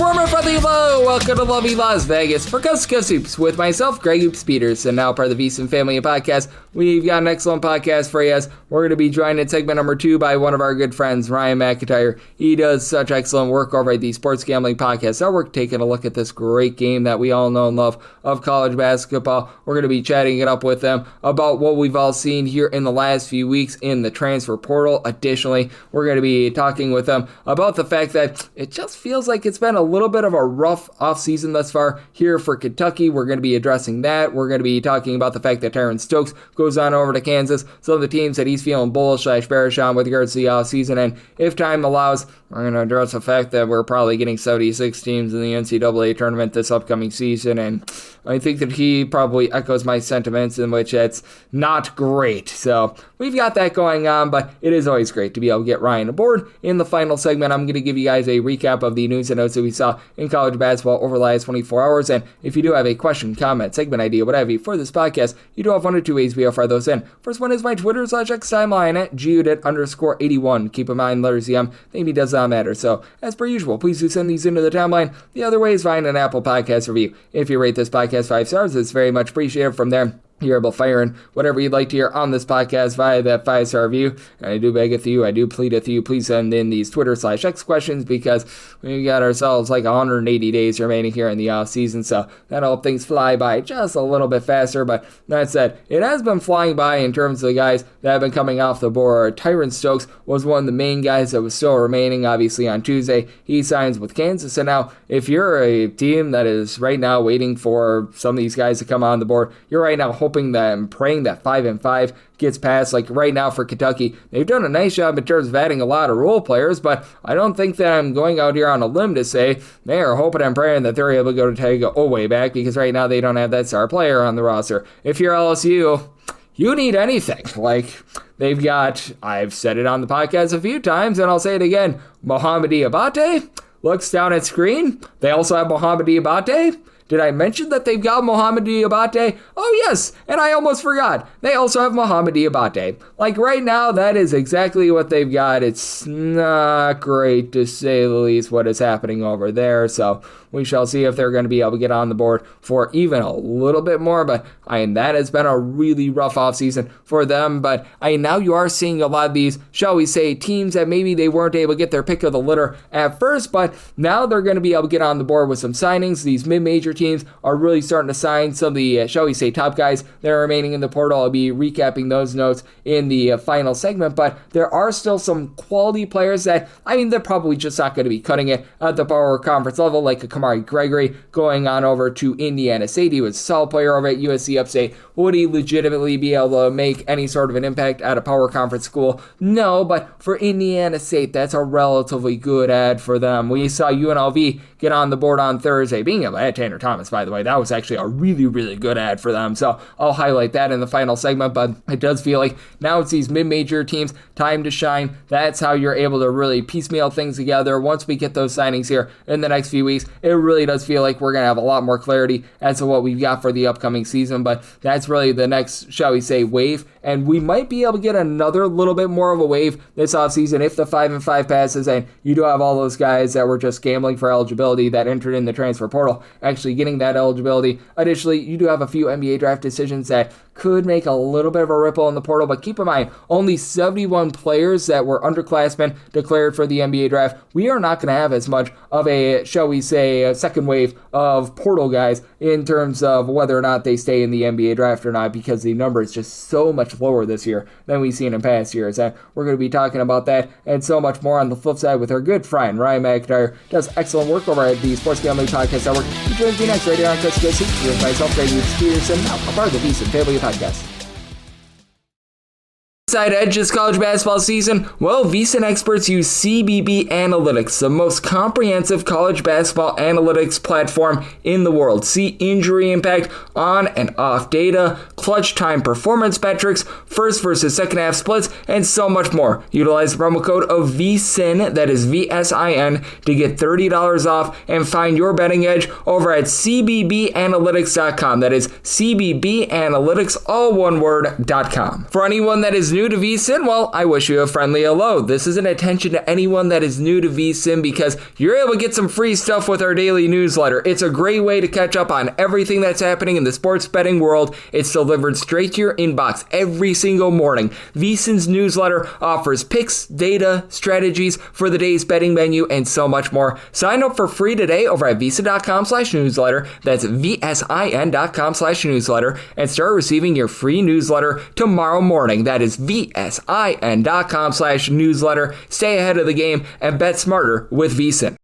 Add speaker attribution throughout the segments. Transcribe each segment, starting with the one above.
Speaker 1: warm and friendly hello. Welcome to lovely Las Vegas for Coast to Coast Hoops with myself, Greg Hoops Peterson, now part of the VSiN family of podcasts. We've got an excellent podcast for you. We're going to be joined in segment number 2 by one of our good friends, Ryan McIntyre. He does such excellent work over at the Sports Gambling Podcast Network, taking a look at this great game that we all know and love of college basketball. We're going to be chatting it up with them about what we've all seen here in the last few weeks in the transfer portal. Additionally, we're going to be talking with them about the fact that it just feels like it's been a little bit of a rough offseason thus far here for Kentucky. We're going to be addressing that. We're going to be talking about the fact that Tyran Stokes goes on over to Kansas, some of the teams that he's feeling bullish/bearish on with regards to the offseason, and if time allows, we're going to address the fact that we're probably getting 76 teams in the NCAA Tournament this upcoming season, and I think that he probably echoes my sentiments in which it's not great. So we've got that going on, but it is always great to be able to get Ryan aboard. In the final segment, I'm going to give you guys a recap of the news and notes that we saw in college basketball over the last 24 hours, and if you do have a question, comment, segment idea, whatever for this podcast, you do have one or two ways we'll fire those in. First one is my Twitter/X timeline at Judit_81. Keep in mind, letters EM, maybe does not matter. So, as per usual, please do send these into the timeline. The other way is find an Apple Podcast review. If you rate this podcast 5 stars, it's very much appreciated. From there, you're able to fire in whatever you'd like to hear on this podcast via that 5-star review. And I do beg with you, I do plead with you, please send in these Twitter/X questions because we've got ourselves like 180 days remaining here in the off season, so that'll help things fly by just a little bit faster. But that said, it has been flying by in terms of the guys that have been coming off the board. Tyran Stokes was one of the main guys that was still remaining, obviously, on Tuesday. He signs with Kansas, and now if you're a team that is right now waiting for some of these guys to come on the board, you're right now hoping that and praying that 5-5 gets passed. Like right now for Kentucky, they've done a nice job in terms of adding a lot of role players, but I don't think that I'm going out here on a limb to say they are hoping and praying that they're able to go to take a way back, because right now they don't have that star player on the roster. If you're LSU, you need anything. Like, they've got, I've said it on the podcast a few times, and I'll say it again, Mohamed Diabate looks down at screen. They also have Mohamed Diabate. Did I mention that they've got Mohamed Diabate? Oh, yes, and I almost forgot. They also have Mohamed Diabate. Like, right now, that is exactly what they've got. It's not great, to say the least, what is happening over there, so we shall see if they're going to be able to get on the board for even a little bit more, but that has been a really rough offseason for them. But now you are seeing a lot of these, shall we say, teams that maybe they weren't able to get their pick of the litter at first, but now they're going to be able to get on the board with some signings. These mid-major teams are really starting to sign some of the, shall we say, top guys that are remaining in the portal. I'll be recapping those notes in the final segment, but there are still some quality players that, they're probably just not going to be cutting it at the Power Conference level, like a Kamari Gregory going on over to Indiana State. He was a solid player over at USC Upstate. Would he legitimately be able to make any sort of an impact at a Power Conference school? No, but for Indiana State, that's a relatively good ad for them. We saw UNLV get on the board on Thursday. Being able to add Tanner Thomas, by the way, that was actually a really, really good ad for them. So I'll highlight that in the final segment, but it does feel like now it's these mid-major teams, time to shine. That's how you're able to really piecemeal things together. Once we get those signings here in the next few weeks, it really does feel like we're going to have a lot more clarity as to what we've got for the upcoming season, but that's really the next, shall we say, wave, and we might be able to get another little bit more of a wave this offseason if the 5-5 passes, and you do have all those guys that were just gambling for eligibility that entered in the transfer portal actually getting that eligibility. Additionally, you do have a few NBA draft decisions that could make a little bit of a ripple in the portal, but keep in mind, only 71 players that were underclassmen declared for the NBA draft. We are not going to have as much of a, shall we say, a second wave of portal guys in terms of whether or not they stay in the NBA draft or not, because the number is just so much lower this year than we've seen in past years. And we're going to be talking about that and so much more on the flip side with our good friend, Ryan McIntyre. Does excellent work over at the Sports Gambling Podcast Network. He joins me next right here on Coast to Coast Hoops with myself, Greg Hoops Peterson, now a part of the VSiN family of podcasts. Side edge this college basketball season? Well, VSiN experts use CBB Analytics, the most comprehensive college basketball analytics platform in the world. See injury impact, on and off data, clutch time performance metrics, first versus second half splits, and so much more. Utilize the promo code of VSIN, that is VSIN, to get $30 off and find your betting edge over at CBBAnalytics.com. That is CBBAnalytics, all one word, .com. For anyone that is new new to VSiN, well, I wish you a friendly hello. This is an attention to anyone that is new to VSiN because you're able to get some free stuff with our daily newsletter. It's a great way to catch up on everything that's happening in the sports betting world. It's delivered straight to your inbox every single morning. VSiN's newsletter offers picks, data, strategies for the day's betting menu, and so much more. Sign up for free today over at VSiN.com/newsletter. That's VSIN.com/newsletter and start receiving your free newsletter tomorrow morning. That is VSIN.com/newsletter. Stay ahead of the game and bet smarter with VSiN.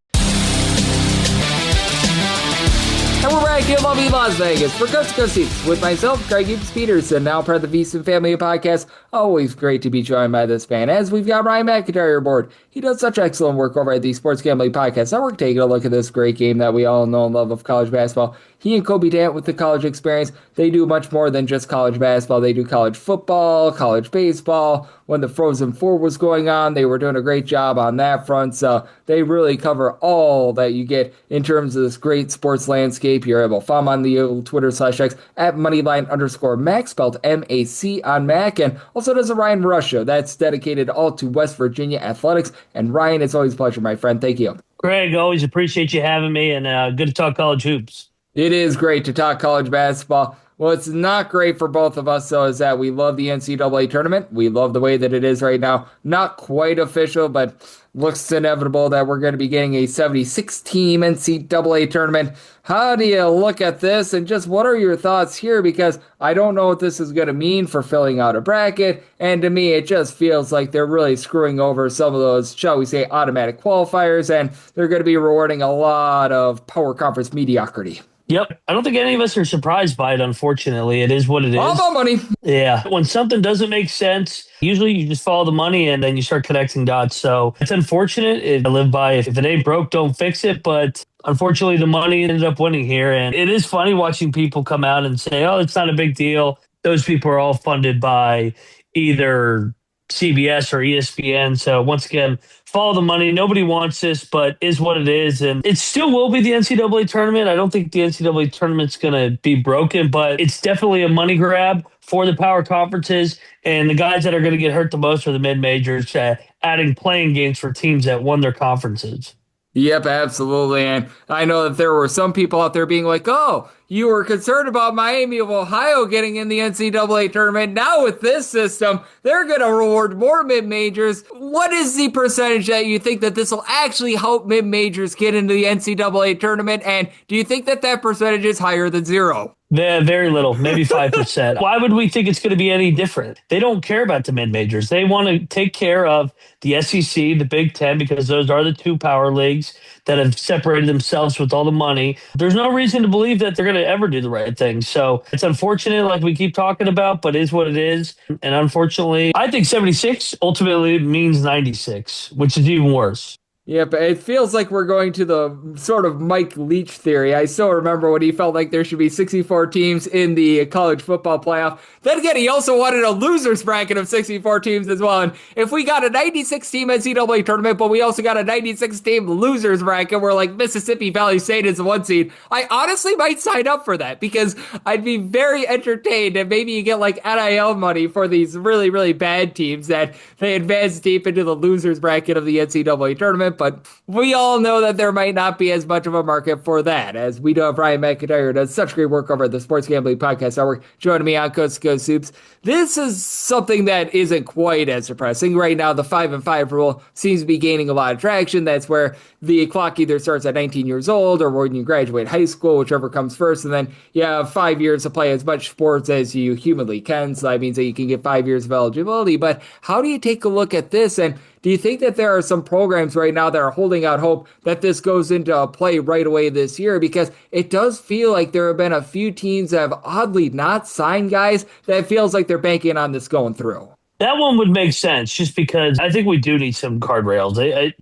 Speaker 1: And we're back in lovely Las Vegas for Coast to Coast Seats with myself, Greg Peterson, now part of the VSiN Family Podcast. Always great to be joined by this man, as we've got Ryan McIntyre aboard. He does such excellent work over at the Sports Gambling Podcast Network, taking a look at this great game that we all know and love of college basketball. He and Kobe Dant with the college experience, they do much more than just college basketball. They do college football, college baseball. When the Frozen Four was going on, they were doing a great job on that front. So they really cover all that you get in terms of this great sports landscape. You're able to follow them on the old Twitter/X at Moneyline_Mac, spelled MAC on Mac. And also does a Ryan Rush show that's dedicated all to West Virginia athletics. And Ryan, it's always a pleasure, my friend. Thank you.
Speaker 2: Greg, always appreciate you having me, and good to talk college hoops.
Speaker 1: It is great to talk college basketball. Well, it's not great for both of us, though, is that we love the NCAA tournament. We love the way that it is right now. Not quite official, but looks inevitable that we're going to be getting a 76-team NCAA tournament. How do you look at this, and just what are your thoughts here? Because I don't know what this is going to mean for filling out a bracket, and to me, it just feels like they're really screwing over some of those, shall we say, automatic qualifiers, and they're going to be rewarding a lot of power conference mediocrity.
Speaker 2: Yep. I don't think any of us are surprised by it, unfortunately. It is what it is.
Speaker 1: All about money.
Speaker 2: Yeah. When something doesn't make sense, usually you just follow the money and then you start connecting dots. So it's unfortunate. I live by, if it ain't broke, don't fix it. But unfortunately, the money ended up winning here. And it is funny watching people come out and say, oh, it's not a big deal. Those people are all funded by either CBS or ESPN. So once again, follow the money. Nobody wants this, but is what it is. And it still will be the NCAA tournament. I don't think the NCAA tournament's going to be broken, but it's definitely a money grab for the power conferences. And the guys that are going to get hurt the most are the mid-majors, adding playing games for teams that won their conferences.
Speaker 1: Yep, absolutely. And I know that there were some people out there being like, oh, you were concerned about Miami of Ohio getting in the NCAA tournament. Now with this system, they're going to reward more mid-majors. What is the percentage that you think that this will actually help mid-majors get into the NCAA tournament? And do you think that that percentage is higher than zero?
Speaker 2: Very little, maybe 5%. Why would we think it's going to be any different? They don't care about the mid-majors. They want to take care of the SEC, the Big Ten, because those are the two power leagues that have separated themselves with all the money. There's no reason to believe that they're going to ever do the right thing. So it's unfortunate, like we keep talking about, but it is what it is. And unfortunately, I think 76 ultimately means 96, which is even worse.
Speaker 1: Yeah, but it feels like we're going to the sort of Mike Leach theory. I still remember when he felt like there should be 64 teams in the college football playoff. Then again, he also wanted a loser's bracket of 64 teams as well. And if we got a 96-team NCAA tournament, but we also got a 96-team loser's bracket where like Mississippi Valley State is the one seed, I honestly might sign up for that because I'd be very entertained. And maybe you get like NIL money for these really, really bad teams that they advance deep into the loser's bracket of the NCAA tournament. But we all know that there might not be as much of a market for that, as we do have Ryan McIntyre, who does such great work over at the Sports Gambling Podcast Network, joining me on Coast to Coast Soups. This is something that isn't quite as depressing. Right now, the 5-5 rule seems to be gaining a lot of traction. That's where the clock either starts at 19 years old or when you graduate high school, whichever comes first, and then you have 5 years to play as much sports as you humanly can. So that means that you can get 5 years of eligibility. But how do you take a look at this? And do you think that there are some programs right now that are holding out hope that this goes into play right away this year? Because it does feel like there have been a few teams that have oddly not signed guys that feels like they're banking on this going through.
Speaker 2: That one would make sense just because I think we do need some guardrails.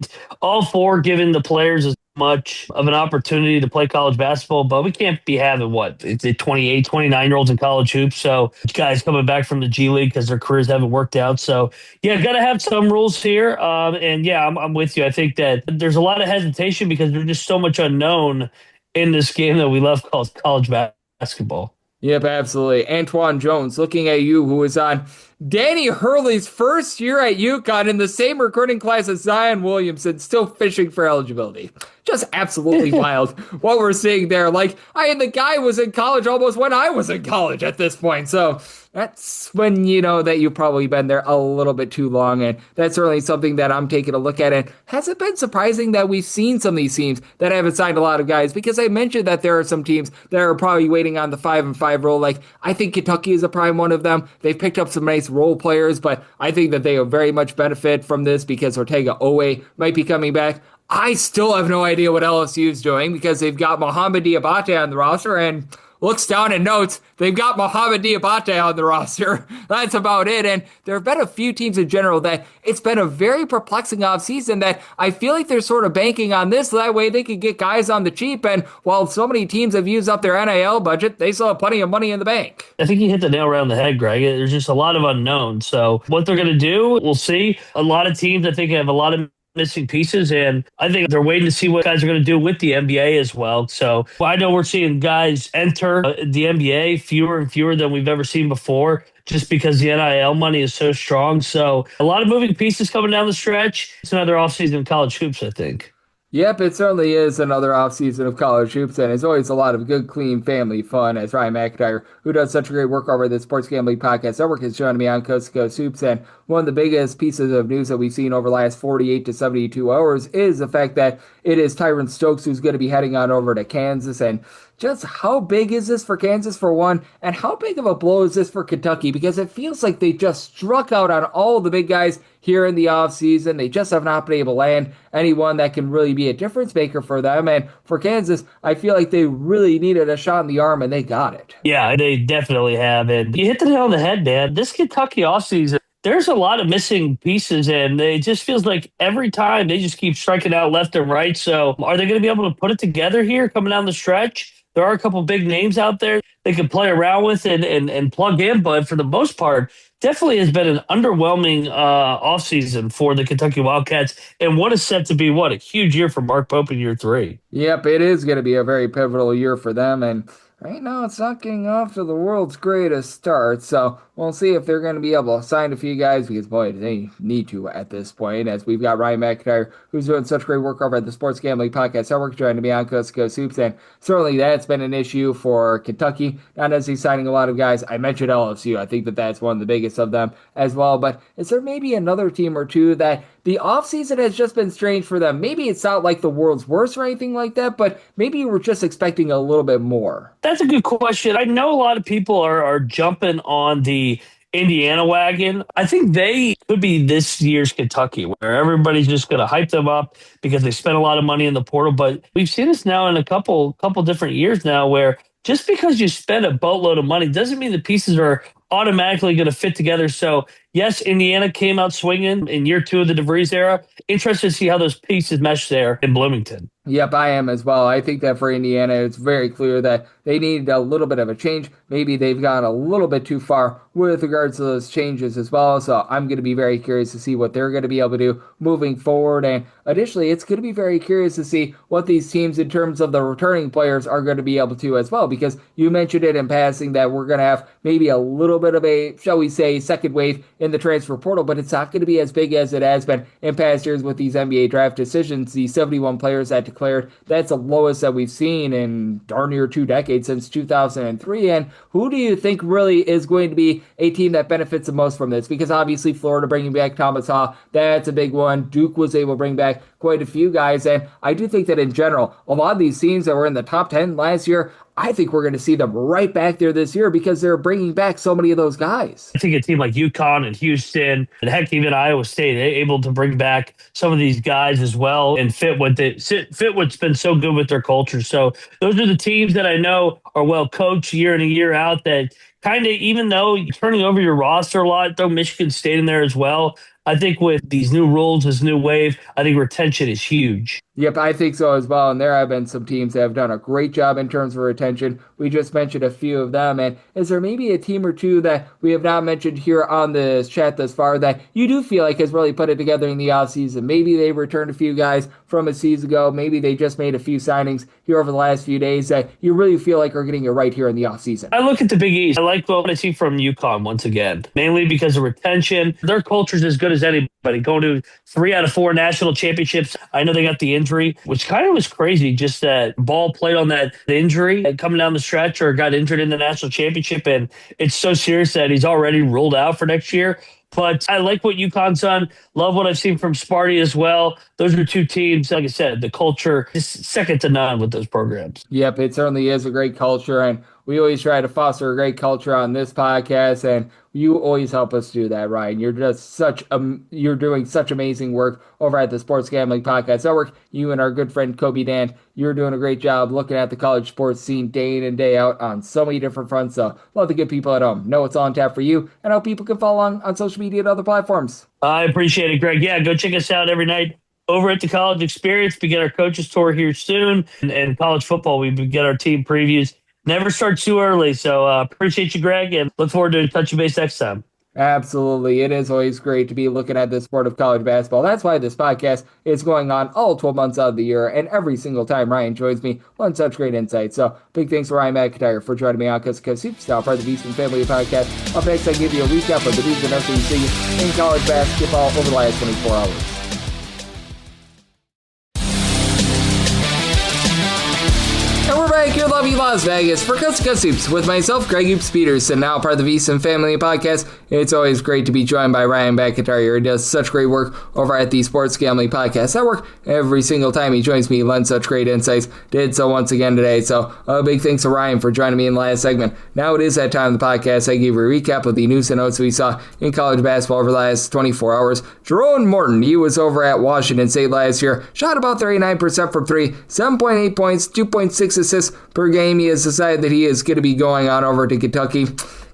Speaker 2: All for giving the players as much of an opportunity to play college basketball, but we can't be having, the 28, 29-year-olds in college hoops. So guys coming back from the G League because their careers haven't worked out. So, yeah, got to have some rules here. I'm with you. I think that there's a lot of hesitation because there's just so much unknown in this game that we love called college basketball.
Speaker 1: Yep, absolutely. Antoine Jones, looking at you, who was on Danny Hurley's first year at UConn in the same recruiting class as Zion Williamson, still fishing for eligibility. Just absolutely wild what we're seeing there. Like, the guy was in college almost when I was in college at this point. So that's when you know that you've probably been there a little bit too long. And that's certainly something that I'm taking a look at. And has it been surprising that we've seen some of these teams that haven't signed a lot of guys? Because I mentioned that there are some teams that are probably waiting on the 5-5 role. Like, I think Kentucky is a prime one of them. They've picked up some nice role players, but I think that they will very much benefit from this because Ortega Owe might be coming back. I still have no idea what LSU is doing because they've got Mohamed Diabate on the roster and looks down and notes they've got Mohamed Diabate on the roster. That's about it. And there have been a few teams in general that it's been a very perplexing offseason that I feel like they're sort of banking on this so that way they can get guys on the cheap. And while so many teams have used up their NIL budget, they still have plenty of money in the bank.
Speaker 2: I think you hit the nail right on the head, Greg. There's just a lot of unknowns. So what they're going to do, we'll see. A lot of teams, I think, have a lot of missing pieces, and I think they're waiting to see what guys are going to do with the NBA as well. So I know we're seeing guys enter the NBA fewer and fewer than we've ever seen before, just because the NIL money is so strong. So a lot of moving pieces coming down the stretch. It's another offseason of college hoops, I think.
Speaker 1: Yep, it certainly is another offseason of college hoops, and it's always a lot of good, clean family fun. As Ryan McIntyre, who does such great work over at the Sports Gambling Podcast Network, is joining me on Coast to Coast Hoops. And one of the biggest pieces of news that we've seen over the last 48 to 72 hours is the fact that it is Tyran Stokes who's going to be heading on over to Kansas. And just how big is this for Kansas, for one, and how big of a blow is this for Kentucky? Because it feels like they just struck out on all the big guys here in the offseason. They just have not been able to land anyone that can really be a difference maker for them. And for Kansas, I feel like they really needed a shot in the arm, and they got it.
Speaker 2: Yeah, they definitely have. And you hit the nail on the head, man. This Kentucky offseason, there's a lot of missing pieces, and it just feels like every time they just keep striking out left and right. So are they going to be able to put it together here coming down the stretch? There are a couple big names out there they can play around with and plug in, but for the most part, definitely has been an underwhelming offseason for the Kentucky Wildcats, and what is set to be, a huge year for Mark Pope in year 3.
Speaker 1: Yep, it is going to be a very pivotal year for them, and right now it's not getting off to the world's greatest start, so we'll see if they're going to be able to sign a few guys, because, boy, they need to at this point, as we've got Ryan McIntyre, who's doing such great work over at the Sports Gambling Podcast Network, trying to be on Coast to Coast Hoops, and certainly that's been an issue for Kentucky, not necessarily signing a lot of guys. I mentioned LSU. I think that that's one of the biggest of them as well, but is there maybe another team or two that the offseason has just been strange for them? Maybe it's not like the world's worst or anything like that, but maybe we're just expecting a little bit more.
Speaker 2: That's a good question. I know a lot of people are jumping on the Indiana wagon. I think they could be this year's Kentucky, where everybody's just going to hype them up because they spent a lot of money in the portal. But we've seen this now in a couple different years now, where just because you spend a boatload of money doesn't mean the pieces are automatically going to fit together. So yes, Indiana came out swinging in year 2 of the DeVries era. Interested to see how those pieces mesh there in Bloomington.
Speaker 1: Yep, I am as well. I think that for Indiana, it's very clear that they needed a little bit of a change. Maybe they've gone a little bit too far with regards to those changes as well. So I'm going to be very curious to see what they're going to be able to do moving forward. And additionally, it's going to be very curious to see what these teams in terms of the returning players are going to be able to as well. Because you mentioned it in passing that we're going to have maybe a little bit of a, shall we say, second wave in the transfer portal, but it's not going to be as big as it has been in past years with these NBA draft decisions. The 71 players that declared, that's the lowest that we've seen in darn near 2 decades, since 2003. And who do you think really is going to be a team that benefits the most from this? Because obviously Florida bringing back Thomas Haw, that's a big one. Duke was able to bring back quite a few guys. And I do think that in general, a lot of these teams that were in the top 10 last year, I think we're going to see them right back there this year because they're bringing back so many of those guys.
Speaker 2: I think a team like UConn and Houston, and heck, even Iowa State, they're able to bring back some of these guys as well and fit what's been so good with their culture. So those are the teams that I know are well coached year in and year out, that kind of, even though you're turning over your roster a lot, throw Michigan State in there as well. I think with these new rules, this new wave, I think retention is huge.
Speaker 1: Yep, I think so as well. And there have been some teams that have done a great job in terms of retention. We just mentioned a few of them. And is there maybe a team or two that we have not mentioned here on this chat thus far that you do feel like has really put it together in the offseason? Maybe they returned a few guys from a season ago. Maybe they just made a few signings here over the last few days that you really feel like are getting it right here in the offseason.
Speaker 2: I look at the Big East. I like what I see from UConn once again, mainly because of retention. Their culture's as good as anybody. Going to 3 out of 4 national championships. I know they got the injury, which kind of was crazy. Just that Ball played on that injury and coming down the stretch or got injured in the national championship. And it's so serious that he's already ruled out for next year. But I like what UConn's done. Love what I've seen from Sparty as well. Those are two teams, like I said, the culture is second to none with those programs.
Speaker 1: Yep, it certainly is a great culture, and we always try to foster a great culture on this podcast, and you always help us do that, Ryan. You're doing such amazing work over at the Sports Gambling Podcast Network. You and our good friend Kobe Dan, you're doing a great job looking at the college sports scene day in and day out on so many different fronts. So love the good people at home. Know what's on tap for you, and how people can follow on social media and other platforms.
Speaker 2: I appreciate it, Greg. Yeah, go check us out every night over at the College Experience. We get our coaches tour here soon, and college football, we get our team previews. Never start too early. So appreciate you, Greg, and look forward to touching base next time.
Speaker 1: Absolutely. It is always great to be looking at the sport of college basketball. That's why this podcast is going on all 12 months out of the year. And every single time Ryan joins me on such great insight. So big thanks to Ryan McIntyre for joining me on Coast to Coast Superstar, part of the Beast and Family Podcast. Up next, I give you a recap of the news and nothing you've seen in college basketball over the last 24 hours. And we're back here in lovely Las Vegas for Coast to Coast Hoops with myself, Greg Hoops Peterson, now part of the VSiN Family Podcast. It's always great to be joined by Ryan McIntyre. He does such great work over at the Sports Gambling Podcast Network. Every single time he joins me, he lends such great insights. Did so once again today. So a big thanks to Ryan for joining me in the last segment. Now it is that time of the podcast. I give you a recap of the news and notes we saw in college basketball over the last 24 hours. Jerome Morton, he was over at Washington State last year, shot about 39% from three, 7.8 points, 2.6 assists per game. He has decided that he is going to be going on over to Kentucky.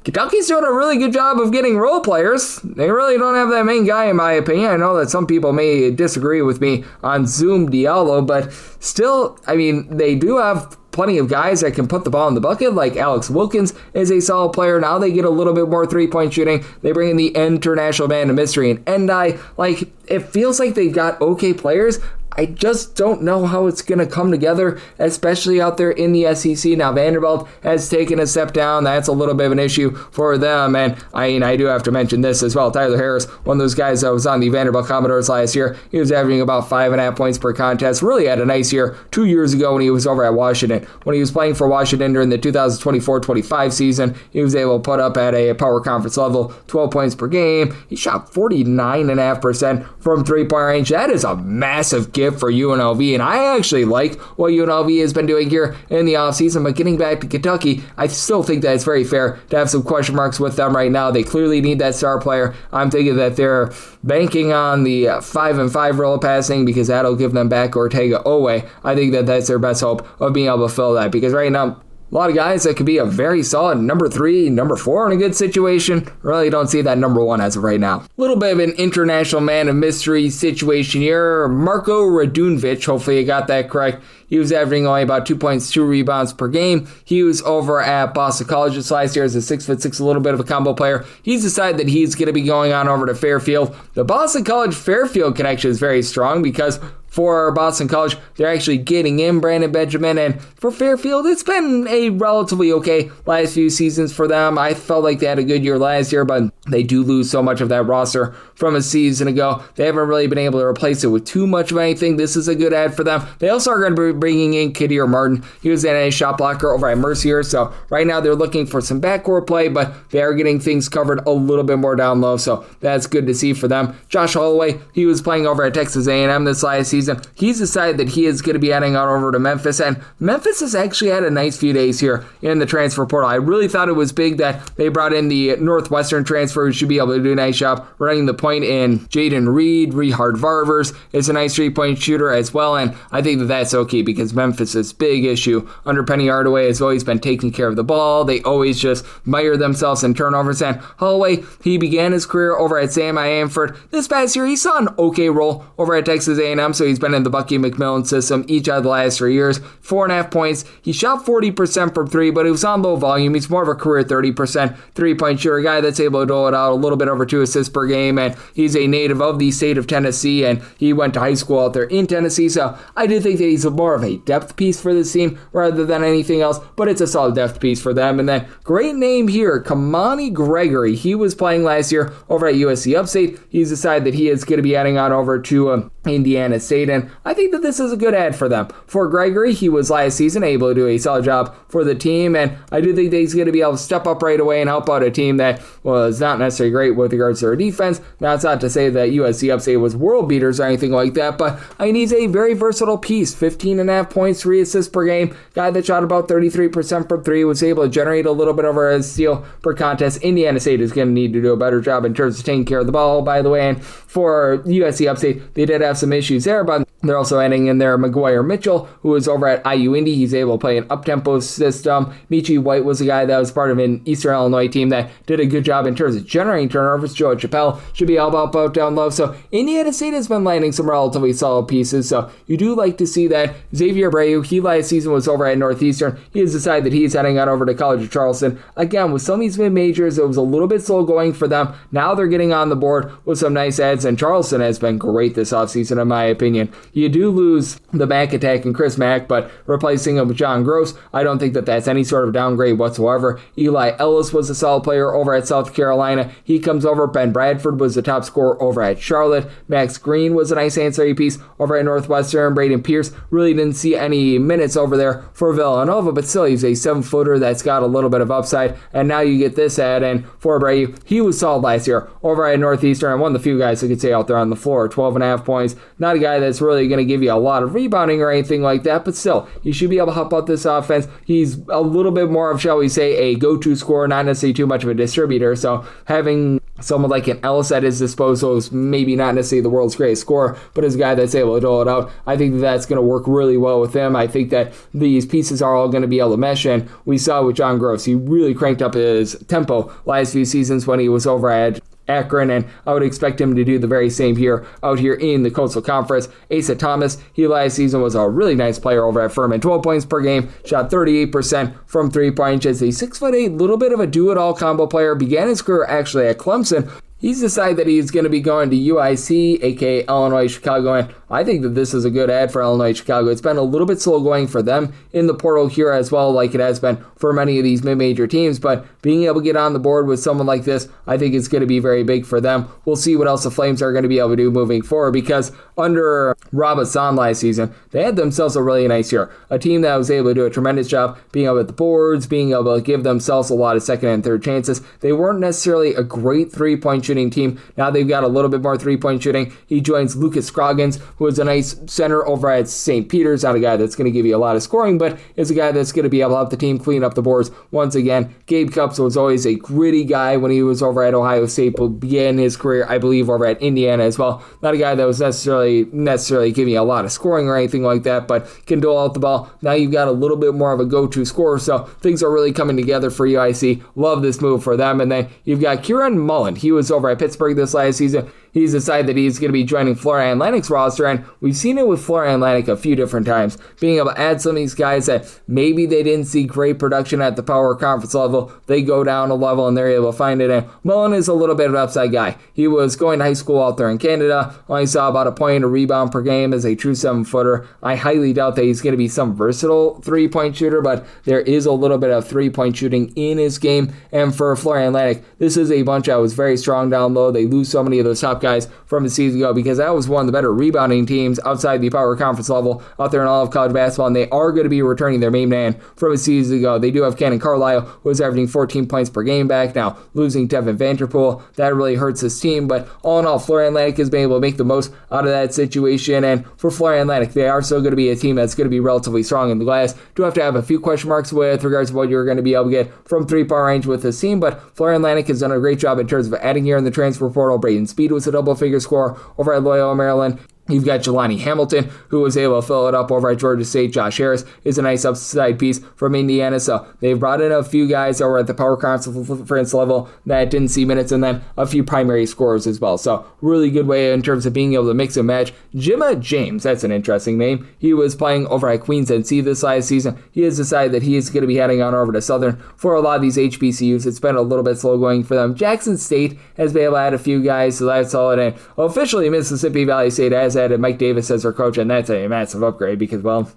Speaker 1: Kentucky's doing a really good job of getting role players. They really don't have that main guy, in my opinion. I know that some people may disagree with me on Zoom Diallo, but still, I mean, they do have plenty of guys that can put the ball in the bucket, like Alex Wilkins is a solid player. Now they get a little bit more three-point shooting. They bring in the international man of mystery and Endai. Like, it feels like they've got okay players. I just don't know how it's going to come together, especially out there in the SEC. Now, Vanderbilt has taken a step down. That's a little bit of an issue for them. And I do have to mention this as well. Tyler Harris, one of those guys that was on the Vanderbilt Commodores last year. He was averaging about 5.5 points per contest. Really had a nice year 2 years ago when he was over at Washington. When he was playing for Washington during the 2024-25 season, he was able to put up at a power conference level 12 points per game. He shot 49.5% from three-point range. That is a massive gift for UNLV, and I actually like what UNLV has been doing here in the offseason, but getting back to Kentucky, I still think that it's very fair to have some question marks with them right now. They clearly need that star player. I'm thinking that they're banking on the 5-and-5 role passing because that'll give them back Ortega Owe. I think that that's their best hope of being able to fill that, because right now, a lot of guys that could be a very solid number 3, number 4 in a good situation. Really don't see that number 1 as of right now. A little bit of an international man of mystery situation here. Marko Radunjic, hopefully I got that correct. He was averaging only about 2 points, 2 rebounds per game. He was over at Boston College this last year as a 6'6", a little bit of a combo player. He's decided that he's going to be going on over to Fairfield. The Boston College Fairfield connection is very strong because for Boston College, they're actually getting in Brandon Benjamin, and for Fairfield, it's been a relatively okay last few seasons for them. I felt like they had a good year last year, but they do lose so much of that roster from a season ago. They haven't really been able to replace it with too much of anything. This is a good ad for them. They also are going to be bringing in Kadir Martin. He was a shot blocker over at Mercier, so right now they're looking for some backcourt play, but they are getting things covered a little bit more down low, so that's good to see for them. Josh Holloway, he was playing over at Texas A&M this last season. He's decided that he is going to be heading on over to Memphis, and Memphis has actually had a nice few days here in the transfer portal. I really thought it was big that they brought in the Northwestern transfer who should be able to do a nice job running the point in Jaden Reed. Rehard Varvers is a nice three-point shooter as well, and I think that that's okay because Memphis' big issue under Penny Hardaway has always been taking care of the ball. They always just mire themselves in turnovers, and Holloway, he began his career over at Sam Amford. This past year, he saw an okay role over at Texas A&M, so he's been in the Bucky McMillan system each of the last 3 years. 4.5 points. He shot 40% from three, but it was on low volume. He's more of a career 30% three-point shooter, guy that's able to dole it out a little bit over 2 assists per game, and he's a native of the state of Tennessee, and he went to high school out there in Tennessee, so I do think that he's more of a depth piece for this team rather than anything else, but it's a solid depth piece for them. And then, great name here, Kamani Gregory. He was playing last year over at USC Upstate. He's decided that he is going to be heading on over to Indiana State, and I think that this is a good ad for them. For Gregory, he was last season able to do a solid job for the team, and I do think that he's going to be able to step up right away and help out a team that was not necessarily great with regards to their defense. That's not to say that USC Upstate was world beaters or anything like that, but I mean, he's a very versatile piece. 15.5 points, 3 assists per game, guy that shot about 33% from three, was able to generate a little bit over a steal per contest. Indiana State is going to need to do a better job in terms of taking care of the ball, by the way, and for USC Upstate, they did have some issues there, but they're also adding in there McGuire Mitchell, who is over at IU Indy. He's able to play an up-tempo system. Michi White was a guy that was part of an Eastern Illinois team that did a good job in terms of generating turnovers. Joe Chappelle should be all about down low. So Indiana State has been landing some relatively solid pieces. So you do like to see that. Xavier Abreu, he last season was over at Northeastern. He has decided that he's heading on over to College of Charleston. Again, with some of these mid-majors, it was a little bit slow going for them. Now they're getting on the board with some nice ads, and Charleston has been great this offseason, in my opinion. You do lose the Mac attack and Chris Mack, but replacing him with John Gross, I don't think that that's any sort of downgrade whatsoever. Eli Ellis was a solid player over at South Carolina. He comes over. Ben Bradford was the top scorer over at Charlotte. Max Green was a nice ancillary piece over at Northwestern. Braden Pierce really didn't see any minutes over there for Villanova, but still, he's a 7-footer that's got a little bit of upside, and now you get this ad, and for Abreu, he was solid last year over at Northeastern, and one of the few guys who could say out there on the floor, 12.5 points. Not a guy that's really going to give you a lot of rebounding or anything like that, but still, he should be able to help out this offense. He's a little bit more of, shall we say, a go-to scorer, not necessarily too much of a distributor, so having someone like an Ellis at his disposal is maybe not necessarily the world's greatest scorer, but as a guy that's able to dole it out, I think that's going to work really well with him. I think that these pieces are all going to be able to mesh, and we saw with John Gross, he really cranked up his tempo last few seasons when he was over at Akron, and I would expect him to do the very same here out here in the Coastal Conference. Asa Thomas, he last season was a really nice player over at Furman. 12 points per game, shot 38% from 3-point range. A 6'8", little bit of a do-it-all combo player. Began his career actually at Clemson. He's decided that he's going to be going to UIC, aka Illinois Chicago, and I think that this is a good ad for Illinois Chicago. It's been a little bit slow going for them in the portal here as well, like it has been for many of these mid-major teams, but being able to get on the board with someone like this, I think it's going to be very big for them. We'll see what else the Flames are going to be able to do moving forward, because under Rob Hassan last season, they had themselves a really nice year. A team that was able to do a tremendous job being able to hit the boards, being able to give themselves a lot of second and third chances. They weren't necessarily a great three-point shooting team. Now they've got a little bit more three-point shooting. He joins Lucas Scroggins, who is a nice center over at St. Peter's. Not a guy that's going to give you a lot of scoring, but is a guy that's going to be able to help the team clean up the boards once again. Gabe Cupps was always a gritty guy when he was over at Ohio State, but began his career, I believe, over at Indiana as well. Not a guy that was necessarily giving you a lot of scoring or anything like that, but can dole out the ball. Now you've got a little bit more of a go-to scorer, so things are really coming together for UIC. Love this move for them. And then you've got Kieran Mullen. He was over at Pittsburgh this last season. He's decided that he's going to be joining Florida Atlantic's roster, and we've seen it with Florida Atlantic a few different times, being able to add some of these guys that maybe they didn't see great production at the power conference level. They go down a level and they're able to find it, and Mullen is a little bit of an upside guy. He was going to high school out there in Canada, only saw about a point and a rebound per game as a true 7-footer. I highly doubt that he's going to be some versatile three-point shooter, but there is a little bit of three-point shooting in his game, and for Florida Atlantic, this is a bunch that was very strong down low. They lose so many of those top guys from a season ago because that was one of the better rebounding teams outside the power conference level out there in all of college basketball, and they are going to be returning their main man from a season ago. They do have Cannon Carlisle, who was averaging 14 points per game back. Now, losing Devin Vanderpool, that really hurts his team, but all in all, Florida Atlantic has been able to make the most out of that situation, and for Florida Atlantic, they are still going to be a team that's going to be relatively strong in the glass. Do have to have a few question marks with regards to what you're going to be able to get from three-point range with this team, but Florida Atlantic has done a great job in terms of adding here in the transfer portal. Braden Speed was a double-figure scorer over at Loyola, Maryland. You've got Jelani Hamilton, who was able to fill it up over at Georgia State. Josh Harris is a nice upside piece from Indiana. So they've brought in a few guys that were at the power conference level that didn't see minutes, and then a few primary scorers as well. So really good way in terms of being able to mix and match. Jimma James, that's an interesting name. He was playing over at Queens NC this last season. He has decided that he is going to be heading on over to Southern. For a lot of these HBCUs, it's been a little bit slow going for them. Jackson State has been able to add a few guys, so that's solid. And officially, Mississippi Valley State has added Mike Davis as their coach, and that's a massive upgrade because, well,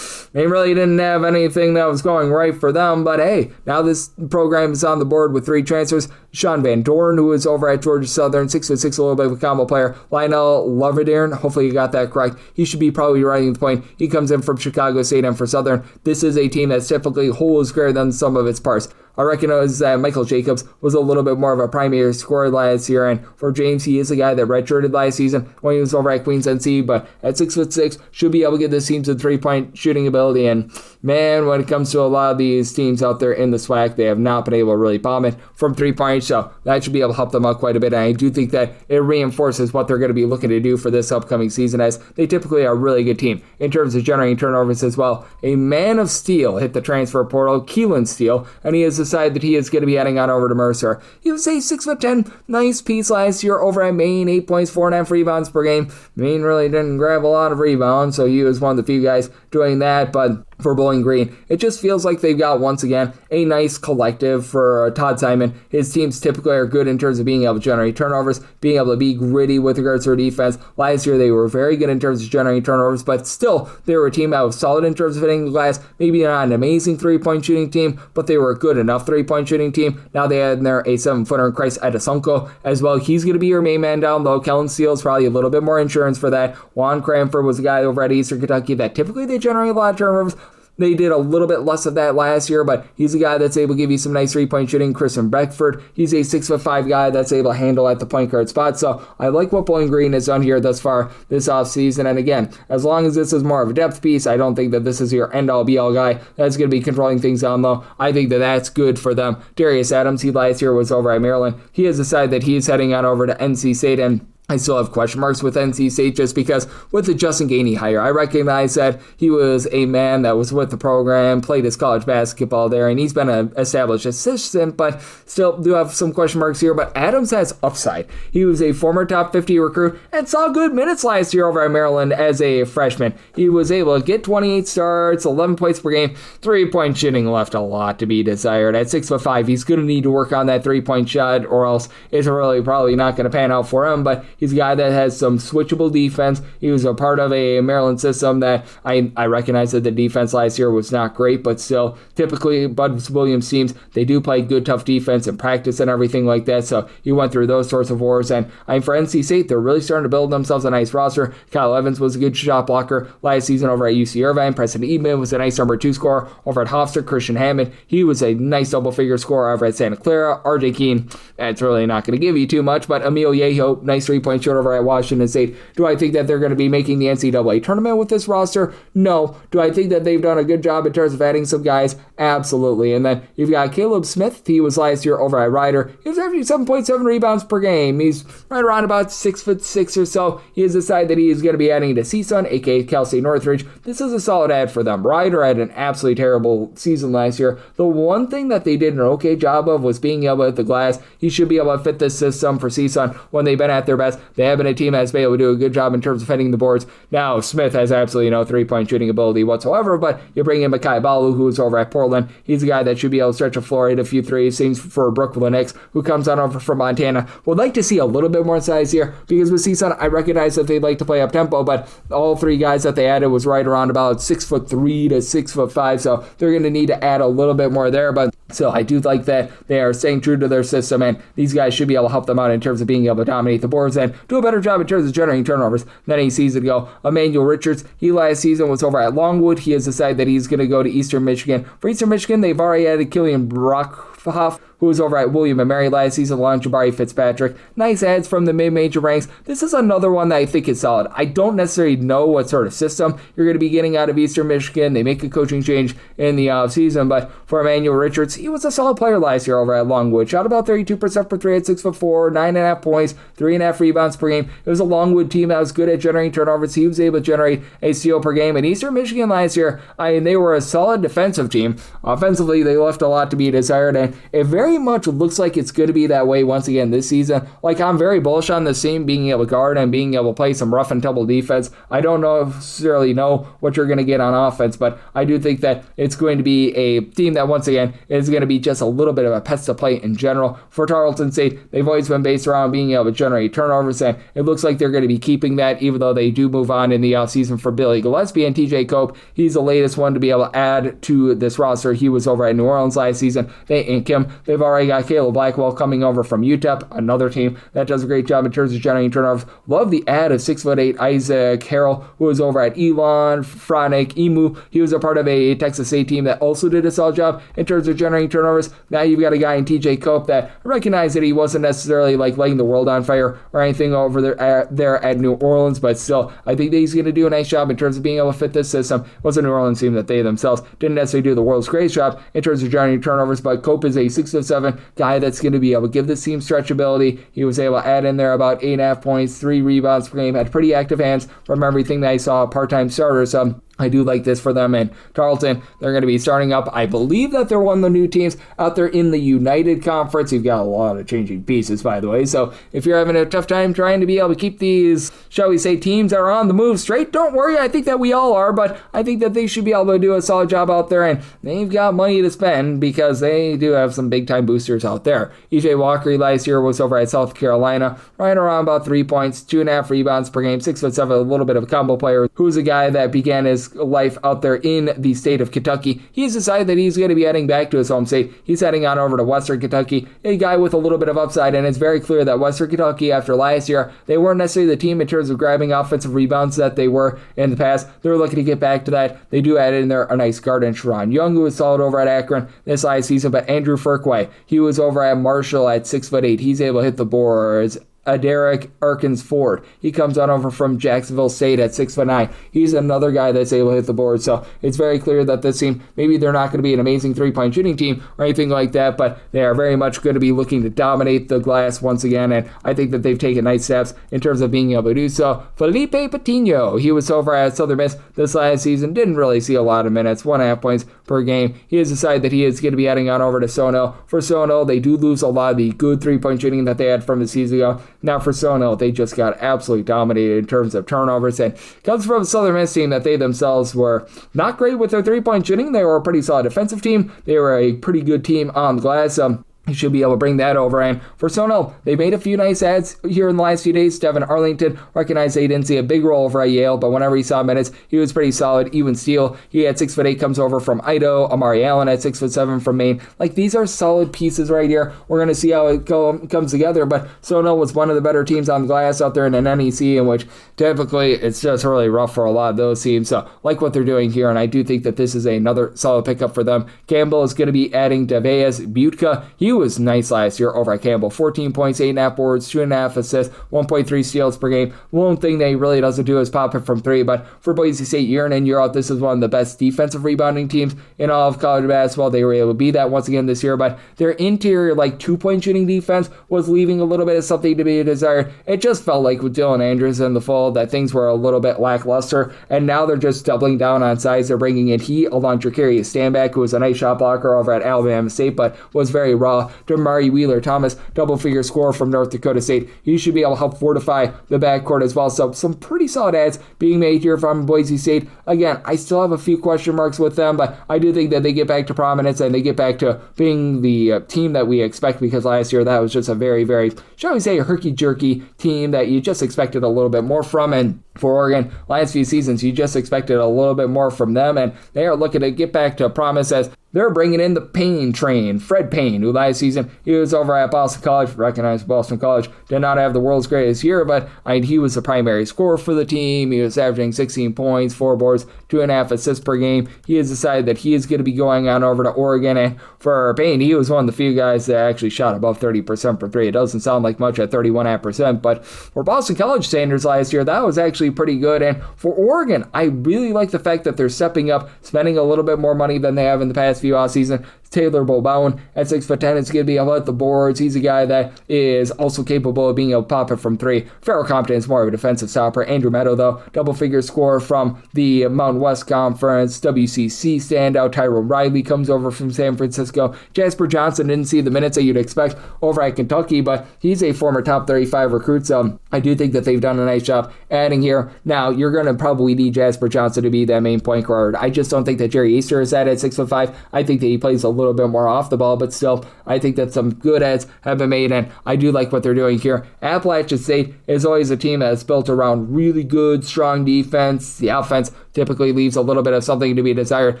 Speaker 1: they really didn't have anything that was going right for them. But hey, now this program is on the board with 3 transfers. Sean Van Dorn, who is over at Georgia Southern, 6'6", a little bit of a combo player. Lionel Loverdern, hopefully you got that correct. He should be probably riding the point. He comes in from Chicago State, and for Southern, this is a team that's typically whole is greater than some of its parts. I recognize that Michael Jacobs was a little bit more of a primary scorer last year, and for James, he is a guy that redshirted last season when he was over at Queens NC, but at 6'6", should be able to get this team some three-point shooting ability, and man, when it comes to a lot of these teams out there in the SWAC, they have not been able to really bomb it from three-point, so that should be able to help them out quite a bit, and I do think that it reinforces what they're going to be looking to do for this upcoming season, as they typically are a really good team in terms of generating turnovers as well. A man of steel hit the transfer portal, Keelan Steele, and he has decided that he is going to be heading on over to Mercer. He was a 6'10", nice piece last year over at Maine, 8 points, 4.5 rebounds per game. Maine really didn't grab a lot of rebounds, so he was one of the few guys doing that, but for Bowling Green, it just feels like they've got, once again, a nice collective for Todd Simon. His teams typically are good in terms of being able to generate turnovers, being able to be gritty with regards to their defense. Last year, they were very good in terms of generating turnovers, but still, they were a team that was solid in terms of hitting the glass. Maybe not an amazing three-point shooting team, but they were a good enough three-point shooting team. Now they had in there a 7-footer in Christ Adesunko as well. He's going to be your main man down low. Kellen Steele's probably a little bit more insurance for that. Juan Cranford was a guy over at Eastern Kentucky that typically they generate a lot of turnovers. They did a little bit less of that last year, but he's a guy that's able to give you some nice three-point shooting. Christian Beckford, he's a 6'5" guy that's able to handle at the point guard spot. So I like what Bowling Green has done here thus far this offseason. And again, as long as this is more of a depth piece, I don't think that this is your end-all be-all guy that's going to be controlling things down low. I think that that's good for them. Darius Adams, he last year was over at Maryland. He has decided that he is heading on over to NC State, and I still have question marks with NC State just because with the Justin Gainey hire, I recognize that he was a man that was with the program, played his college basketball there, and he's been an established assistant, but still do have some question marks here. But Adams has upside. He was a former top 50 recruit and saw good minutes last year over at Maryland as a freshman. He was able to get 28 starts, 11 points per game. Three-point shooting left a lot to be desired. At 6'5", he's going to need to work on that three-point shot, or else it's really probably not going to pan out for him, but he's a guy that has some switchable defense. He was a part of a Maryland system that I recognize that the defense last year was not great, but still, typically Bud Williams teams, they do play good, tough defense in practice and everything like that, so he went through those sorts of wars, and for NC State, they're really starting to build themselves a nice roster. Kyle Evans was a good shot blocker last season over at UC Irvine. Preston Eatman was a nice number 2 scorer over at Hofstra. Christian Hammond, he was a nice double-figure scorer over at Santa Clara. RJ Keene, that's really not going to give you too much, but Emil Yeho, nice three-point shooter over at Washington State. Do I think that they're going to be making the NCAA tournament with this roster? No. Do I think that they've done a good job in terms of adding some guys? Absolutely. And then you've got Caleb Smith. He was last year over at Rider. He was averaging 7.7 rebounds per game. He's right around about 6'6" or so. He has decided that he is going to be adding to CSUN, aka Cal State Northridge. This is a solid add for them. Rider had an absolutely terrible season last year. The one thing that they did an okay job of was being able to hit the glass. He should be able to fit this system for CSUN when they've been at their best. They have been a team that's been able to do a good job in terms of hitting the boards. Now, Smith has absolutely no three-point shooting ability whatsoever, but you bring in Makai Balu, who's over at Portland. He's a guy that should be able to stretch a floor, hit a few threes. Same for Brooklyn Nix, who comes on over from Montana. Would like to see a little bit more size here, because with CSUN, I recognize that they'd like to play up-tempo, but all 3 guys that they added was right around about 6'3" to 6'5", so they're going to need to add a little bit more there, but still, I do like that they are staying true to their system, and these guys should be able to help them out in terms of being able to dominate the boards and do a better job in terms of generating turnovers than a season ago. Emmanuel Richards, he last season was over at Longwood. He has decided that he's going to go to Eastern Michigan. For Eastern Michigan, they've already added Killian Brockhoff, who was over at William & Mary last season, along Jabari Fitzpatrick. Nice adds from the mid-major ranks. This is another one that I think is solid. I don't necessarily know what sort of system you're going to be getting out of Eastern Michigan. They make a coaching change in the offseason, but for Emmanuel Richards, he was a solid player last year over at Longwood. Shot about 32% for 3 at 6'4", 9.5 points, 3.5 rebounds per game. It was a Longwood team that was good at generating turnovers. He was able to generate a steal per game. And Eastern Michigan last year, they were a solid defensive team. Offensively, they left a lot to be desired, and it very much looks like it's going to be that way once again this season. Like, I'm very bullish on this team being able to guard and being able to play some rough and tumble defense. I don't necessarily know what you're going to get on offense, but I do think that it's going to be a team that once again is going to be just a little bit of a pest to play in general. For Tarleton State, they've always been based around being able to generate turnovers, and it looks like they're going to be keeping that, even though they do move on in the offseason for Billy Gillespie and TJ Cope. He's the latest one to be able to add to this roster. He was over at New Orleans last season. They ink him. They've already got Caleb Blackwell coming over from UTEP, another team that does a great job in terms of generating turnovers. Love the add of 6'8" Isaac Harrell, who was over at Elon, Fronic, Emu. He was a part of a Texas State team that also did a solid job in terms of generating turnovers. Now you've got a guy in TJ Cope that recognize that he wasn't necessarily like lighting the world on fire or anything over there at New Orleans, but still, I think that he's going to do a nice job in terms of being able to fit this system. It was a New Orleans team that they themselves didn't necessarily do the world's greatest job in terms of generating turnovers, but Cope is a 6'7" guy that's going to be able to give this team stretchability. He was able to add in there about 8.5 points, 3 rebounds per game, had pretty active hands from everything that I saw part-time starters. I do like this for them. And Tarleton, they're going to be starting up. I believe that they're one of the new teams out there in the United Conference. You've got a lot of changing pieces, by the way. So if you're having a tough time trying to be able to keep these, shall we say, teams that are on the move straight, don't worry. I think that we all are, but I think that they should be able to do a solid job out there. And they've got money to spend because they do have some big-time boosters out there. EJ Walker last year was over at South Carolina, right around about 3 points, 2.5 rebounds per game, 6'7", a little bit of a combo player, who's a guy that began his life out there in the state of Kentucky. He's decided that he's going to be heading back to his home state. He's heading on over to Western Kentucky, a guy with a little bit of upside, and it's very clear that Western Kentucky, after last year, they weren't necessarily the team in terms of grabbing offensive rebounds that they were in the past. They're looking to get back to that. They do add in there a nice guard in Sharon Young, who was solid over at Akron this last season, but Andrew Firkway, he was over at Marshall at 6'8". He's able to hit the boards. Derek Arkins Ford, he comes on over from Jacksonville State at 6'9". He's another guy that's able to hit the board. So it's very clear that this team, maybe they're not going to be an amazing three-point shooting team or anything like that, but they are very much going to be looking to dominate the glass once again. And I think that they've taken nice steps in terms of being able to do so. Felipe Patino, he was over at Southern Miss this last season, didn't really see a lot of minutes, 1.5 points per game. He has decided that he is going to be heading on over to Sono. For Sono, they do lose a lot of the good three-point shooting that they had from the season ago. Now for Sono, they just got absolutely dominated in terms of turnovers, and comes from a Southern Miss team that they themselves were not great with their three-point shooting. They were a pretty solid defensive team. They were a pretty good team on the glass. You should be able to bring that over. And for Sono, they made a few nice adds here in the last few days. Devin Arlington recognized they didn't see a big role over at Yale, but whenever he saw minutes, he was pretty solid. Ewan Steele, he had 6'8", comes over from Idaho. Amari Allen at 6'7" from Maine. Like, these are solid pieces right here. We're going to see how it comes together, but Sono was one of the better teams on the glass out there in an NEC, in which typically it's just really rough for a lot of those teams. So, like what they're doing here, and I do think that this is another solid pickup for them. Campbell is going to be adding Deveas Butka. He was nice last year over at Campbell. 14 points, 8.5 boards, 2.5 assists, 1.3 steals per game. One thing that he really doesn't do is pop it from three, but for Boise State year in and year out, this is one of the best defensive rebounding teams in all of college basketball. They were able to be that once again this year, but their interior, like, two-point shooting defense was leaving a little bit of something to be desired. It just felt like with Dylan Andrews in the fold that things were a little bit lackluster, and now they're just doubling down on size. They're bringing in along Jacarius Stanback, who was a nice shot blocker over at Alabama State, but was very raw. Murray Wheeler Thomas, double-figure scorer from North Dakota State. He should be able to help fortify the backcourt as well. So some pretty solid adds being made here from Boise State. Again, I still have a few question marks with them, but I do think that they get back to prominence and they get back to being the team that we expect, because last year that was just a very, very, shall we say, herky-jerky team that you just expected a little bit more from. And for Oregon, last few seasons, you just expected a little bit more from them, and they are looking to get back to promise as They're bringing in the Payne train, Fred Payne, who last season he was over at Boston College. Recognized Boston College did not have the world's greatest year, but he was the primary scorer for the team. He was averaging 16 points, 4 boards, 2.5 assists per game. He has decided that he is going to be going on over to Oregon, and for Payne, he was one of the few guys that actually shot above 30% for three. It doesn't sound like much at 31.5%, but for Boston College standards last year, that was actually pretty good. And for Oregon, I really like the fact that they're stepping up, spending a little bit more money than they have in the past few offseason. Taylor Bobowen at 6'10" is going to be able to hit the boards. He's a guy that is also capable of being able to pop it from three. Farrell Compton is more of a defensive stopper. Andrew Meadow, though, double-figure scorer from the Mountain West Conference. WCC standout Tyrone Riley comes over from San Francisco. Jasper Johnson didn't see the minutes that you'd expect over at Kentucky, but he's a former top 35 recruit, so I do think that they've done a nice job adding here. Now, you're going to probably need Jasper Johnson to be that main point guard. I just don't think that Jerry Easter is that at 6'5". I think that he plays a little bit more off the ball, but still, I think that some good adds have been made, and I do like what they're doing here. Appalachian State is always a team that's built around really good, strong defense. The offense typically leaves a little bit of something to be desired.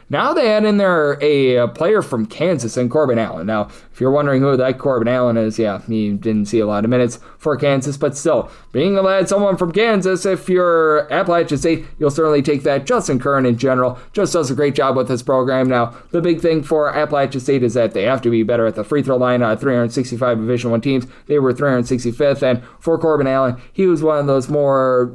Speaker 1: Now they add in there a player from Kansas and Corbin Allen. Now, if you're wondering who that Corbin Allen is, yeah, he didn't see a lot of minutes for Kansas, but still, being able to add someone from Kansas, if you're Appalachian State, you'll certainly take that. Justin Kern, in general, just does a great job with this program. Now, the big thing for Appalachian State is that they have to be better at the free throw line. 365 Division I teams, they were 365th, and for Corbin Allen, he was one of those more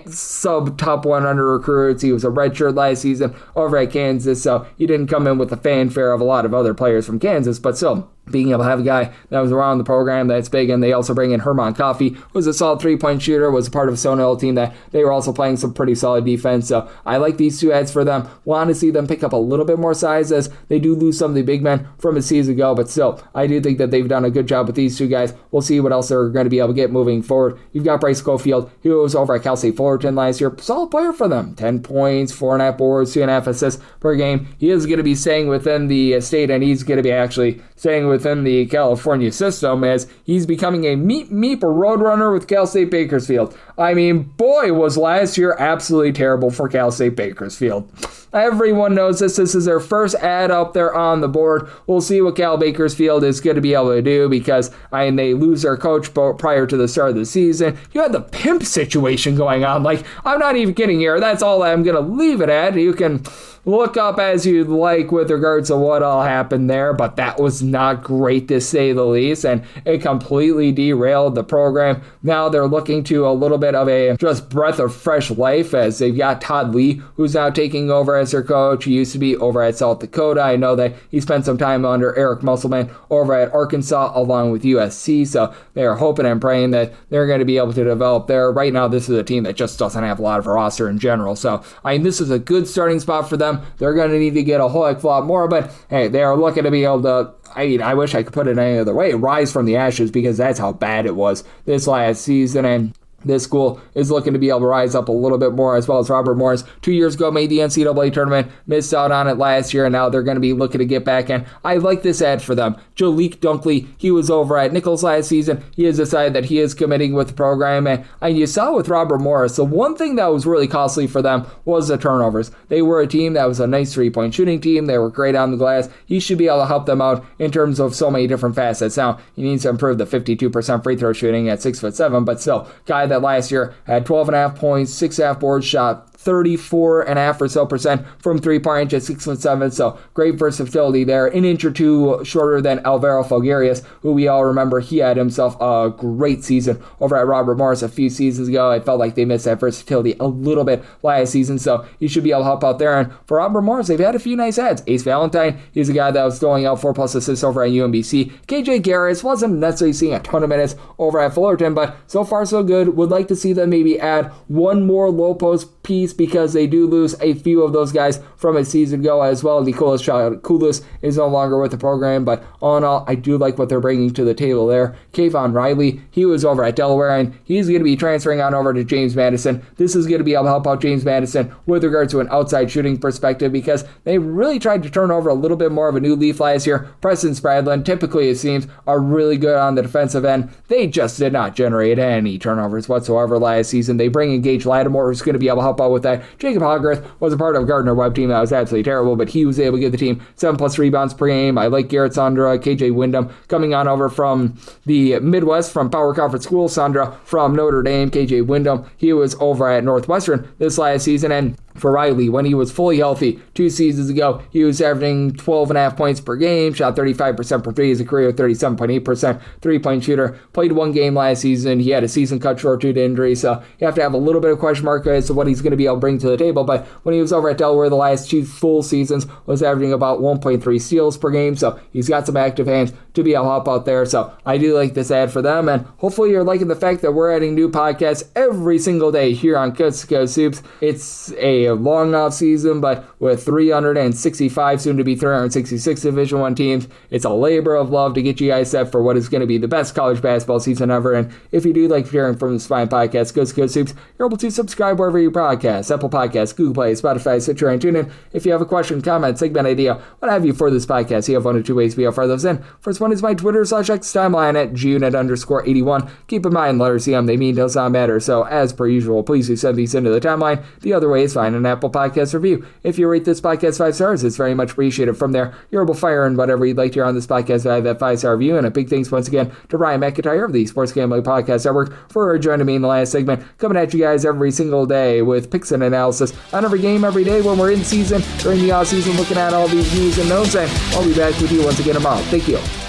Speaker 1: sub-top 100 recruits. He was a redshirt last season over at Kansas, so he didn't come in with the fanfare of a lot of other players from Kansas, but still, being able to have a guy that was around the program that's big. And they also bring in Herman Coffey, who was a solid three-point shooter, was a part of a Stone Hill team that they were also playing some pretty solid defense. So I like these two adds for them. Want to see them pick up a little bit more size as they do lose some of the big men from a season ago, but still, I do think that they've done a good job with these two guys. We'll see what else they're going to be able to get moving forward. You've got Bryce Schofield, who was over at Cal State Fullerton last year. Solid player for them. 10 points, 4.5 boards, 2.5 assists per game. He is going to be staying within the state, and he's going to be actually staying within the California system as he's becoming a meep roadrunner with Cal State Bakersfield. I mean, boy, was last year absolutely terrible for Cal State Bakersfield. Everyone knows this. This is their first ad up there on the board. We'll see what Cal Bakersfield is going to be able to do because they lose their coach prior to the start of the season. You had the pimp situation going on. Like, I'm not even kidding here. That's all I'm going to leave it at. You can look up as you'd like with regards to what all happened there, but that was not great to say the least, and it completely derailed the program. Now they're looking to a little bit of a just breath of fresh life as they've got Todd Lee, who's now taking over as their coach. He used to be over at South Dakota. I know that he spent some time under Eric Musselman over at Arkansas along with USC, so they are hoping and praying that they're going to be able to develop there. Right now, this is a team that just doesn't have a lot of a roster in general, so this is a good starting spot for them. They're going to need to get a whole heck of a lot more, but hey, they are looking to be able to, I wish I could put it any other way, rise from the ashes, because that's how bad it was this last season, and this school is looking to be able to rise up a little bit more, as well as Robert Morris. 2 years ago, made the NCAA Tournament, missed out on it last year, and now they're going to be looking to get back in. I like this ad for them. Jalik Dunkley, he was over at Nichols last season. He has decided that he is committing with the program, and you saw with Robert Morris, the one thing that was really costly for them was the turnovers. They were a team that was a nice three-point shooting team. They were great on the glass. He should be able to help them out in terms of so many different facets. Now, he needs to improve the 52% free throw shooting at 6'7", but still, guy that last year had 12.5 points, 6.5 boards, shot 34.5% or so from three-point range at 6'7", so great versatility there. An inch or two shorter than Alvaro Falgarius, who we all remember he had himself a great season over at Robert Morris a few seasons ago. I felt like they missed that versatility a little bit last season, so he should be able to help out there. And for Robert Morris, they've had a few nice ads. Ace Valentine, he's a guy that was throwing out 4+ assists over at UMBC. KJ Garris wasn't necessarily seeing a ton of minutes over at Fullerton, but so far so good. Would like to see them maybe add one more low post piece because they do lose a few of those guys from a season ago as well. Nicholas Koulis is no longer with the program, but all in all, I do like what they're bringing to the table there. Kayvon Riley, he was over at Delaware, and he's going to be transferring on over to James Madison. This is going to be able to help out James Madison with regard to an outside shooting perspective because they really tried to turn over a little bit more of a new leaf last year. Preston Spradlin, typically it seems, are really good on the defensive end. They just did not generate any turnovers whatsoever last season. They bring in Gage Lattimore, who's going to be able to help out with that. Jacob Hogreth was a part of a Gardner-Webb team that was absolutely terrible, but he was able to give the team 7+ rebounds per game. I like Garrett Sandra, KJ Wyndham coming on over from the Midwest from Power Conference School. Sandra from Notre Dame, KJ Wyndham, he was over at Northwestern this last season. And for Riley, when he was fully healthy 2 seasons ago, he was averaging 12.5 points per game, shot 35% from three as a career, 37.8% three-point shooter. Played 1 game last season. He had a season cut short due to injury, so you have to have a little bit of question mark as to what he's going to be able to bring to the table. But when he was over at Delaware the last 2 full seasons, was averaging about 1.3 steals per game, so he's got some active hands to be able to help out there. So I do like this ad for them, and hopefully you're liking the fact that we're adding new podcasts every single day here on Coast to Coast Hoops. It's a long off season, but with 365, soon to be 366 Division I teams, it's a labor of love to get you guys set for what is going to be the best college basketball season ever. And if you do like hearing from this fine podcast, Coast to Coast Hoops, you're able to subscribe wherever you podcast: Apple Podcasts, Google Play, Spotify, Stitcher, and TuneIn. If you have a question, comment, segment idea, what have you for this podcast, you have 1 or 2 ways to be able to fire those in. First one is my Twitter/X timeline at Junit_81. Keep in mind, letters CM, they mean does not matter. So as per usual, please do send these into the timeline. The other way is find an Apple Podcast review. If you rate this podcast 5 stars, it's very much appreciated. From there, you're able to fire in whatever you'd like to hear on this podcast via that 5-star review. And a big thanks once again to Ryan McIntyre of the Sports Gambling Podcast Network for joining me in the last segment, coming at you guys every single day with picks and analysis on every game every day when we're in season, during the off season, looking at all these news and notes. And I'll be back with you once again tomorrow. Thank you.